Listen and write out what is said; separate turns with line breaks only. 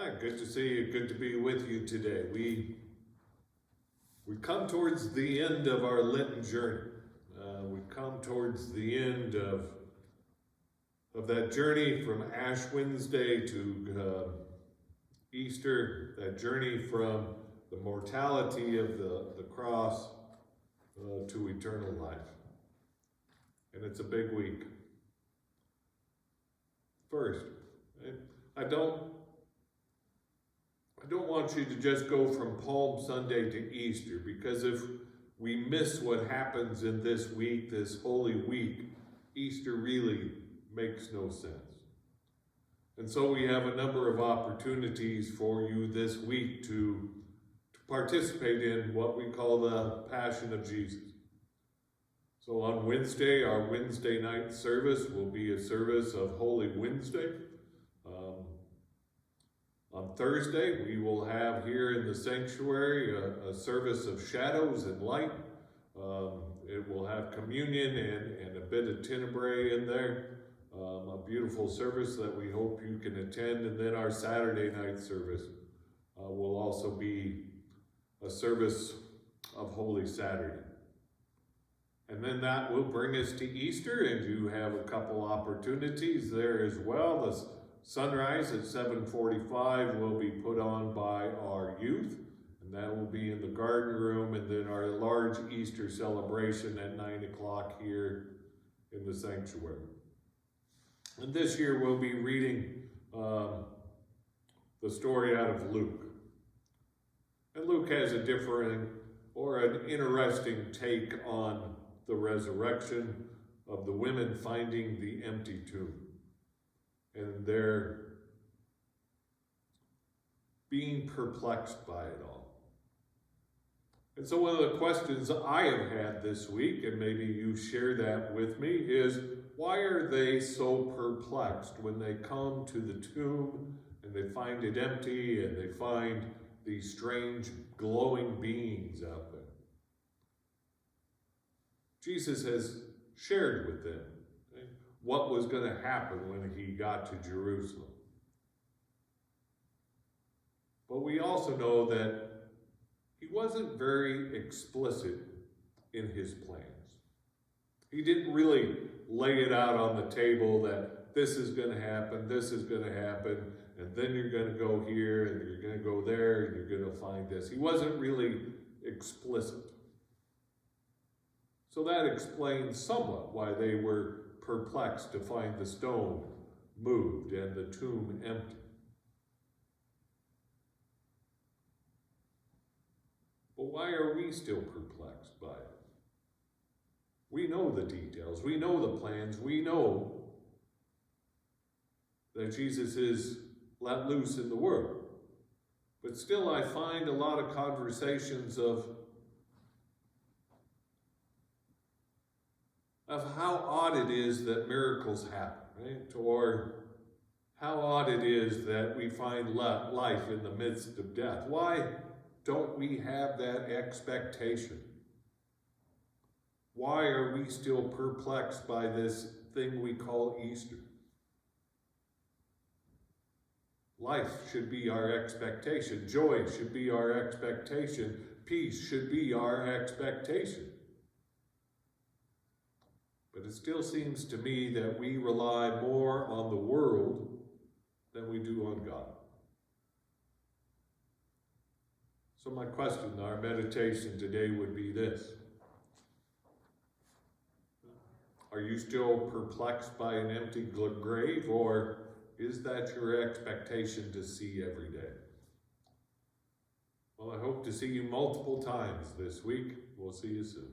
Good to see you. Good to be with you today. We come towards the end of our Lenten journey. We come towards the end of that journey from Ash Wednesday to Easter, that journey from the mortality of the cross to eternal life. And it's a big week. First, I don't want you to just go from Palm Sunday to Easter, because if we miss what happens in this week, this Holy Week, Easter really makes no sense. And so we have a number of opportunities for you this week to participate in what we call the Passion of Jesus. So on Wednesday, our Wednesday night service will be a service of Holy Wednesday. On Thursday, we will have here in the sanctuary a service of shadows and light. It will have communion and a bit of tenebrae in there. A beautiful service that we hope you can attend. And then our Saturday night service will also be a service of Holy Saturday. And then that will bring us to Easter, and you have a couple opportunities there as well. The sunrise at 7:45 will be put on by our youth, and that will be in the garden room, and then our large Easter celebration at 9 o'clock here in the sanctuary. And this year we'll be reading the story out of Luke. And Luke has a different or an interesting take on the resurrection of the women finding the empty tomb. And they're being perplexed by it all. And so one of the questions I have had this week, and maybe you share that with me, is why are they so perplexed when they come to the tomb and they find it empty and they find these strange glowing beings out there? Jesus has shared with them what was going to happen when he got to Jerusalem. But we also know that he wasn't very explicit in his plans. He didn't really lay it out on the table that this is going to happen, this is going to happen, and then you're going to go here, and you're going to go there, and you're going to find this. He wasn't really explicit. So that explains somewhat why they were perplexed to find the stone moved and the tomb empty. But why are we still perplexed by it? We know the details, we know the plans, we know that Jesus is let loose in the world. But still I find a lot of conversations of how odd it is that miracles happen, right? Or how odd it is that we find life in the midst of death. Why don't we have that expectation? Why are we still perplexed by this thing we call Easter? Life should be our expectation. Joy should be our expectation. Peace should be our expectation. But it still seems to me that we rely more on the world than we do on God. So my question, our meditation today would be this. Are you still perplexed by an empty grave, or is that your expectation to see every day? Well, I hope to see you multiple times this week. We'll see you soon.